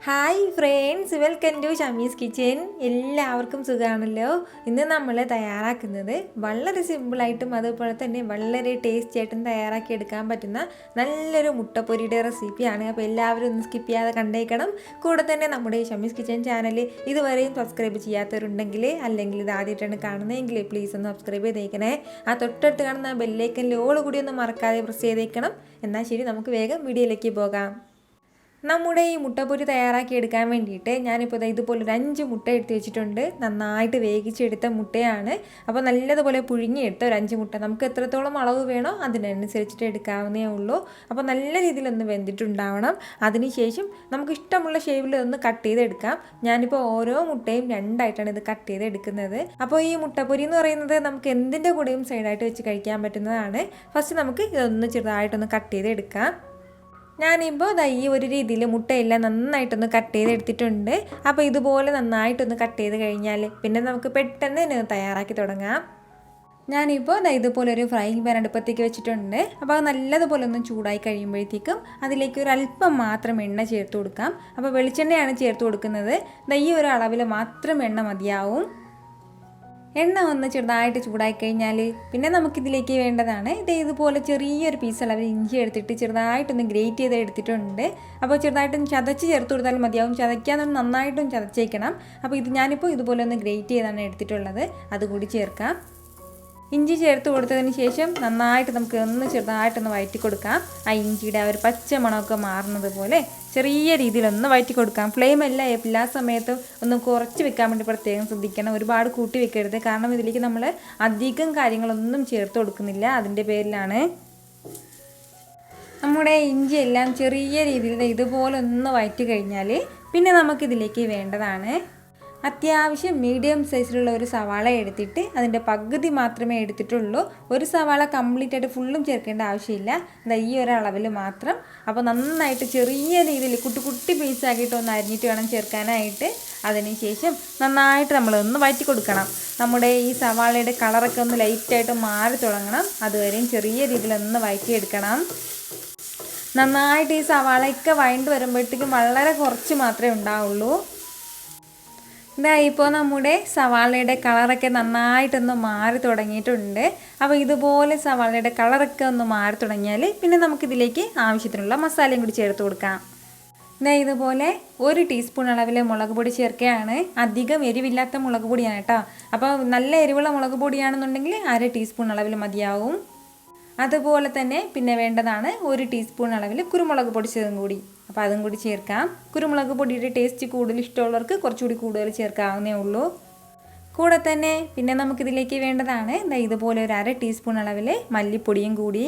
Hi friends, welcome to Shami's kitchen. എല്ലാവർക്കും സുഖമാണല്ലോ. ഇന്ന് നമ്മൾ തയ്യാറാക്കുന്നത് വളരെ സിമ്പിളായിട്ടും അതുപോലെ തന്നെ വളരെ ടേസ്റ്റി ആയിട്ടും തയ്യാറാക്കി എടുക്കാൻ പറ്റുന്ന നല്ലൊരു മുട്ടപ്പൊരിയുടെ റെസിപ്പിയാണ്. അപ്പോൾ എല്ലാവരും ഒന്ന് സ്കിപ്പ് ചെയ്യാതെ കണ്ടേക്കണം. കൂടെ തന്നെ നമ്മുടെ ഷമീസ് കിച്ചൻ ചാനൽ ഇതുവരെയും സബ്സ്ക്രൈബ് ചെയ്യാത്തവരുണ്ടെങ്കിൽ അല്ലെങ്കിൽ ഇത് ആദ്യമായിട്ടാണ് കാണുന്നതെങ്കിൽ പ്ലീസ് ഒന്ന് സബ്സ്ക്രൈബ് ചെയ്തേക്കണേ. ആ തൊട്ടടുത്ത് കാണുന്ന ബെല്ലൈക്കനിൽ ഓൾ കൂടി ഒന്ന് മറക്കാതെ പ്രസ് ചെയ്തേക്കണം. എന്നാൽ ശരി, നമുക്ക് വേഗം വീഡിയോയിലേക്ക് പോകാം. നമ്മുടെ ഈ മുട്ടപ്പൊരി തയ്യാറാക്കി എടുക്കാൻ വേണ്ടിയിട്ട് ഞാനിപ്പോൾ ഇതുപോലൊരു 5 മുട്ട എടുത്ത് വെച്ചിട്ടുണ്ട്. നന്നായിട്ട് വേവിച്ചെടുത്ത മുട്ടയാണ്. അപ്പോൾ നല്ലതുപോലെ പുഴുങ്ങിയെടുത്ത ഒരു 5 മുട്ട. നമുക്ക് എത്രത്തോളം അളവ് വേണോ അതിനനുസരിച്ചിട്ട് എടുക്കാവുന്നേ ഉള്ളൂ. അപ്പോൾ നല്ല രീതിയിലൊന്ന് വെന്തിട്ടുണ്ടാവണം. അതിനുശേഷം നമുക്ക് ഇഷ്ടമുള്ള ഷേപ്പിൽ ഒന്ന് കട്ട് ചെയ്തെടുക്കാം. ഞാനിപ്പോൾ ഓരോ മുട്ടയും 2ആയിട്ടാണ് ഇത് കട്ട് ചെയ്തെടുക്കുന്നത്. അപ്പോൾ ഈ മുട്ടപ്പൊരി എന്ന് പറയുന്നത് നമുക്ക് എന്തിൻ്റെ കൂടെയും സൈഡായിട്ട് വെച്ച് കഴിക്കാൻ പറ്റുന്നതാണ്. ഫസ്റ്റ് നമുക്ക് ഇതൊന്ന് ചെറുതായിട്ടൊന്ന് കട്ട് ചെയ്തെടുക്കാം. ഞാനിപ്പോൾ ഈ ഒരു രീതിയിൽ മുട്ടയെല്ലാം നന്നായിട്ടൊന്ന് കട്ട് ചെയ്തെടുത്തിട്ടുണ്ട്. അപ്പോൾ ഇതുപോലെ നന്നായിട്ടൊന്ന് കട്ട് ചെയ്ത് കഴിഞ്ഞാൽ പിന്നെ നമുക്ക് പെട്ടെന്ന് തന്നെ തയ്യാറാക്കി തുടങ്ങാം. ഞാനിപ്പോൾ ഇതുപോലെ ഒരു ഫ്രൈയിങ് പാൻ അടുപ്പത്തേക്ക് വെച്ചിട്ടുണ്ട്. അപ്പോൾ അത് നല്ലതുപോലെ ഒന്ന് ചൂടായി കഴിയുമ്പോഴത്തേക്കും അതിലേക്ക് ഒരു അല്പം മാത്രം എണ്ണ ചേർത്ത് കൊടുക്കാം. അപ്പോൾ വെളിച്ചെണ്ണയാണ് ചേർത്ത് കൊടുക്കുന്നത്. ഈ ഒരു അളവിൽ മാത്രം എണ്ണ മതിയാവും. എണ്ണ ഒന്ന് ചെറുതായിട്ട് ചൂടായി കഴിഞ്ഞാൽ പിന്നെ നമുക്കിതിലേക്ക് വേണ്ടതാണ് ഇതുപോലെ ചെറിയൊരു പീസ് അളവിൽ ഇഞ്ചി എടുത്തിട്ട് ചെറുതായിട്ടൊന്ന് ഗ്രേറ്റ് ചെയ്ത് എടുത്തിട്ടുണ്ട്. അപ്പോൾ ചെറുതായിട്ടൊന്ന് ചതച്ച് ചേർത്ത് കൊടുത്താൽ മതിയാവും. ചതയ്ക്കാതെ നന്നായിട്ടും ചതച്ചേക്കണം. അപ്പോൾ ഞാനിപ്പോൾ ഇതുപോലെ ഒന്ന് ഗ്രേറ്റ് ചെയ്താണ് എടുത്തിട്ടുള്ളത്. അതുകൂടി ചേർക്കാം. ഇഞ്ചി ചേർത്ത് കൊടുത്തതിന് ശേഷം നന്നായിട്ട് നമുക്ക് ഒന്ന് ചെറുതായിട്ടൊന്ന് വഴറ്റി കൊടുക്കാം. ആ ഇഞ്ചിയുടെ ആ ഒരു പച്ച മണമൊക്കെ മാറുന്നത് പോലെ ചെറിയ രീതിയിലൊന്ന് വഴറ്റി കൊടുക്കാം. ഫ്ലെയിം എല്ലാ സമയത്തും ഒന്ന് കുറച്ച് വെക്കാൻ വേണ്ടി പ്രത്യേകം ശ്രദ്ധിക്കണം. ഒരുപാട് കൂട്ടി വെക്കരുത്. കാരണം ഇതിലേക്ക് നമ്മൾ അധികം കാര്യങ്ങളൊന്നും ചേർത്ത് കൊടുക്കുന്നില്ല. അതിൻ്റെ പേരിലാണ്. നമ്മുടെ ഇഞ്ചി എല്ലാം ചെറിയ രീതിയിൽ ഇതുപോലെ ഒന്ന് വഴറ്റി കഴിഞ്ഞാൽ പിന്നെ നമുക്കിതിലേക്ക് വേണ്ടതാണ് അത്യാവശ്യം മീഡിയം സൈസിലുള്ള ഒരു സവാള എടുത്തിട്ട് അതിൻ്റെ പകുതി മാത്രമേ എടുത്തിട്ടുള്ളൂ. ഒരു സവാള കംപ്ലീറ്റ് ആയിട്ട് ഫുള്ളും ചേർക്കേണ്ട ആവശ്യമില്ല. ഈ ഒരളവിൽ മാത്രം. അപ്പോൾ നന്നായിട്ട് ചെറിയ രീതിയിൽ കുട്ടി പീസാക്കിയിട്ട് ഒന്ന് അരിഞ്ഞിട്ട് വേണം ചേർക്കാനായിട്ട്. അതിനുശേഷം നന്നായിട്ട് നമ്മളൊന്ന് വഴറ്റി കൊടുക്കണം. നമ്മുടെ ഈ സവാളയുടെ കളറൊക്കെ ഒന്ന് ലൈറ്റായിട്ട് മാറി തുടങ്ങണം. അതുവരെയും ചെറിയ രീതിയിലൊന്ന് വഴറ്റിയെടുക്കണം. നന്നായിട്ട് ഈ സവാളയൊക്കെ വഴണ്ട് വരുമ്പോഴത്തേക്കും വളരെ കുറച്ച് മാത്രമേ ഉണ്ടാവുള്ളൂ. ഇപ്പോൾ നമ്മുടെ സവാളയുടെ കളറൊക്കെ നന്നായിട്ടൊന്ന് മാറി തുടങ്ങിയിട്ടുണ്ട്. അപ്പോൾ ഇതുപോലെ സവാളയുടെ കളറൊക്കെ ഒന്ന് മാറി തുടങ്ങിയാൽ പിന്നെ നമുക്കിതിലേക്ക് ആവശ്യത്തിനുള്ള മസാലയും കൂടി ചേർത്ത് കൊടുക്കാം. ഇതുപോലെ 1 ടീസ്പൂൺ അളവിൽ മുളക് പൊടി ചേർക്കുകയാണ്. അധികം എരിവില്ലാത്ത മുളക് പൊടിയാണ് കേട്ടോ. അപ്പോൾ നല്ല എരിവുള്ള മുളക് പൊടിയാണെന്നുണ്ടെങ്കിൽ 1/2 ടീസ്പൂൺ അളവിൽ മതിയാവും. അതുപോലെ തന്നെ പിന്നെ വേണ്ടതാണ് 1 ടീസ്പൂൺ അളവിൽ കുരുമുളക് പൊടിച്ചതും കൂടി. അപ്പോൾ അതും കൂടി ചേർക്കാം. കുരുമുളക് പൊടിയുടെ ടേസ്റ്റ് കൂടുതൽ ഇഷ്ടമുള്ളവർക്ക് കുറച്ചുകൂടി കൂടുതൽ ചേർക്കാവുന്നേ ഉള്ളൂ. കൂടെ തന്നെ പിന്നെ നമുക്കിതിലേക്ക് വേണ്ടതാണ് ഇതുപോലെ ഒരു 1/2 ടീസ്പൂൺ അളവിൽ മല്ലിപ്പൊടിയും കൂടി.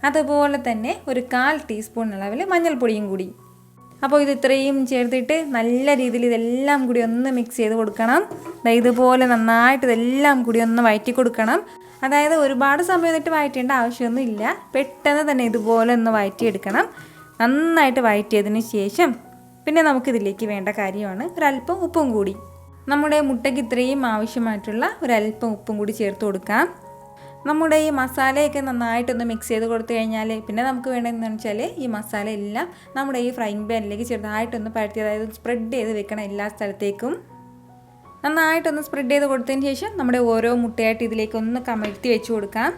അതുപോലെ തന്നെ ഒരു 1/4 ടീസ്പൂൺ അളവിൽ മഞ്ഞൾപ്പൊടിയും കൂടി. അപ്പോൾ ഇത് ഇത്രയും ചേർത്തിട്ട് നല്ല രീതിയിൽ ഇതെല്ലാം കൂടി ഒന്ന് മിക്സ് ചെയ്ത് കൊടുക്കണം. ഇതുപോലെ നന്നായിട്ട് ഇതെല്ലാം കൂടി ഒന്ന് വഴറ്റി കൊടുക്കണം. അതായത് ഒരുപാട് സമയം ഇട്ട് വഴറ്റേണ്ട ആവശ്യമൊന്നും ഇല്ല. പെട്ടെന്ന് തന്നെ ഇതുപോലെ ഒന്ന് വഴറ്റിയെടുക്കണം. നന്നായിട്ട് വഴറ്റിയതിന് ശേഷം പിന്നെ നമുക്കിതിലേക്ക് വേണ്ട കാര്യമാണ് ഒരല്പം ഉപ്പും കൂടി. നമ്മുടെ മുട്ടയ്ക്ക് ഇത്രയും ആവശ്യമായിട്ടുള്ള ഒരല്പം ഉപ്പും കൂടി ചേർത്ത് കൊടുക്കാം. നമ്മുടെ ഈ മസാലയൊക്കെ നന്നായിട്ടൊന്ന് മിക്സ് ചെയ്ത് കൊടുത്തു കഴിഞ്ഞാൽ പിന്നെ നമുക്ക് വേണ്ടതെന്ന് വെച്ചാൽ ഈ മസാല എല്ലാം നമ്മുടെ ഈ ഫ്രൈയിങ് പാനിലേക്ക് ചെറുതായിട്ടൊന്ന് പരത്തി, അതായത് സ്പ്രെഡ് ചെയ്ത് വെക്കണം എല്ലാ സ്ഥലത്തേക്കും. നന്നായിട്ടൊന്ന് സ്പ്രെഡ് ചെയ്ത് കൊടുത്തതിന് ശേഷം നമ്മുടെ ഓരോ മുട്ടയായിട്ട് ഇതിലേക്കൊന്ന് കമഴ്ത്തി വെച്ച് കൊടുക്കാം.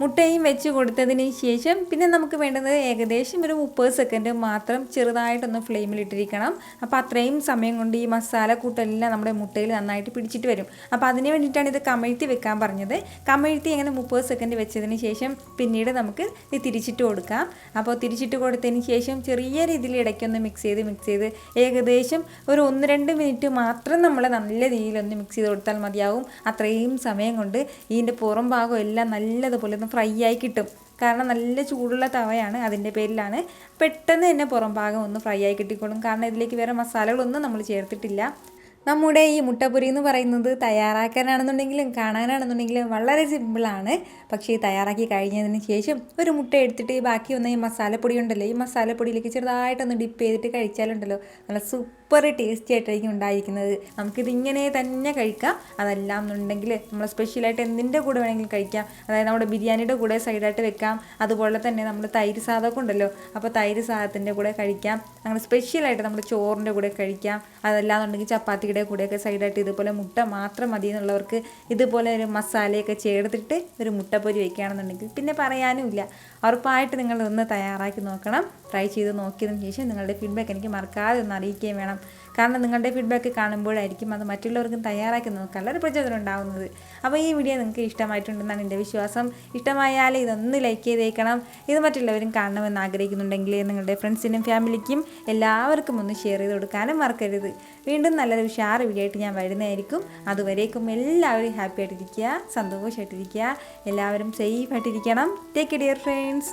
മുട്ടയും വെച്ച് കൊടുത്തതിന് ശേഷം പിന്നെ നമുക്ക് വേണ്ടത് ഏകദേശം ഒരു 30 സെക്കൻഡ് മാത്രം ചെറുതായിട്ടൊന്ന് ഫ്ലെയിമിലിട്ടിരിക്കണം. അപ്പോൾ അത്രയും സമയം കൊണ്ട് ഈ മസാല കൂട്ടെല്ലാം നമ്മുടെ മുട്ടയിൽ നന്നായിട്ട് പിടിച്ചിട്ട് വരും. അപ്പോൾ അതിന് വേണ്ടിയിട്ടാണ് ഇത് കമഴ്ത്തി വെക്കാൻ പറഞ്ഞത്. കമഴ്ത്തി അങ്ങനെ 30 സെക്കൻഡ് വെച്ചതിന് ശേഷം പിന്നീട് നമുക്ക് ഇത് തിരിച്ചിട്ട് കൊടുക്കാം. അപ്പോൾ തിരിച്ചിട്ട് കൊടുത്തതിന് ശേഷം ചെറിയ രീതിയിൽ ഇടയ്ക്കൊന്ന് മിക്സ് ചെയ്ത് ഏകദേശം ഒരു 1-2 മിനിറ്റ് മാത്രം നമ്മൾ നല്ല രീതിയിലൊന്ന് മിക്സ് ചെയ്ത് കൊടുത്താൽ മതിയാവും. അത്രയും സമയം കൊണ്ട് ഇതിൻ്റെ പുറം ഭാഗം എല്ലാം നല്ലതുപോലെ ഒന്ന് ഫ്രൈ ആയി കിട്ടും. കാരണം നല്ല ചൂടുള്ള തവയാണ്, അതിൻ്റെ പേരിലാണ്. പെട്ടെന്ന് തന്നെ പുറം ഭാഗം ഒന്ന് ഫ്രൈ ആയി കിട്ടിക്കോളും. കാരണം ഇതിലേക്ക് വേറെ മസാലകളൊന്നും നമ്മൾ ചേർത്തിട്ടില്ല. നമ്മുടെ ഈ മുട്ടപ്പൊരി എന്ന് പറയുന്നത് തയ്യാറാക്കാനാണെന്നുണ്ടെങ്കിലും കാണാനാണെന്നുണ്ടെങ്കിലും വളരെ സിമ്പിളാണ്. പക്ഷേ തയ്യാറാക്കി കഴിഞ്ഞതിന് ശേഷം ഒരു മുട്ട എടുത്തിട്ട് ബാക്കി വന്ന ഈ മസാലപ്പൊടി ഉണ്ടല്ലോ, ഈ മസാലപ്പൊടിയിലേക്ക് ചെറുതായിട്ടൊന്ന് ഡിപ്പ് ചെയ്തിട്ട് കഴിച്ചാലുണ്ടല്ലോ നല്ല സൂപ്പർ ടേസ്റ്റി ആയിട്ടായിരിക്കും ഉണ്ടായിരിക്കുന്നത്. നമുക്കിതിങ്ങനെ തന്നെ കഴിക്കാം. അതെല്ലാം എന്നുണ്ടെങ്കിൽ നമ്മൾ സ്പെഷ്യലായിട്ട് എന്തിൻ്റെ കൂടെ വേണമെങ്കിലും കഴിക്കാം. അതായത് നമ്മുടെ ബിരിയാണിയുടെ കൂടെ സൈഡായിട്ട് വെക്കാം. അതുപോലെ തന്നെ നമ്മൾ തൈര് സാധമൊക്കെ ഉണ്ടല്ലോ, അപ്പോൾ തൈര് സാധത്തിൻ്റെ കൂടെ കഴിക്കാം. അങ്ങനെ സ്പെഷ്യലായിട്ട് നമ്മൾ ചോറിൻ്റെ കൂടെ കഴിക്കാം. അതല്ലാന്നുണ്ടെങ്കിൽ ചപ്പാത്തിയുടെ കൂടെയൊക്കെ സൈഡായിട്ട് ഇതുപോലെ മുട്ട മാത്രം മതി എന്നുള്ളവർക്ക് ഇതുപോലെ ഒരു മസാലയൊക്കെ ചേർത്തിട്ട് ഒരു മുട്ടപ്പൊരി വയ്ക്കുകയാണെന്നുണ്ടെങ്കിൽ പിന്നെ പറയാനുമില്ല. ഉറപ്പായിട്ട് നിങ്ങൾ ഒന്ന് തയ്യാറാക്കി നോക്കണം. ട്രൈ ചെയ്ത് നോക്കിയതിന് ശേഷം നിങ്ങളുടെ ഫീഡ്ബാക്ക് എനിക്ക് മറക്കാതെ ഒന്ന് അറിയിക്കുകയും വേണം. കാരണം നിങ്ങളുടെ ഫീഡ്ബാക്ക് കാണുമ്പോഴായിരിക്കും അത് മറ്റുള്ളവർക്കും തയ്യാറാക്കി നോക്കാനുള്ള ഒരു പ്രചോദനം ഉണ്ടാകുന്നത്. അപ്പോൾ ഈ വീഡിയോ നിങ്ങൾക്ക് ഇഷ്ടമായിട്ടുണ്ടെന്നാണ് എൻ്റെ വിശ്വാസം. ഇഷ്ടമായാൽ ഇതൊന്ന് ലൈക്ക് ചെയ്തേക്കണം. ഇത് മറ്റുള്ളവരും കാണണമെന്ന് ആഗ്രഹിക്കുന്നുണ്ടെങ്കിൽ നിങ്ങളുടെ ഫ്രണ്ട്സിനും ഫാമിലിക്കും എല്ലാവർക്കും ഒന്ന് ഷെയർ ചെയ്ത് കൊടുക്കാനും മറക്കരുത്. വീണ്ടും നല്ലൊരു ഉഷാർ വീഡിയോ ആയിട്ട് ഞാൻ വരുന്നതായിരിക്കും. അതുവരേക്കും എല്ലാവരും ഹാപ്പി ആയിട്ടിരിക്കുക, സന്തോഷമായിട്ടിരിക്കുക, എല്ലാവരും സേഫ് ആയിട്ടിരിക്കണം. Take care dear friends.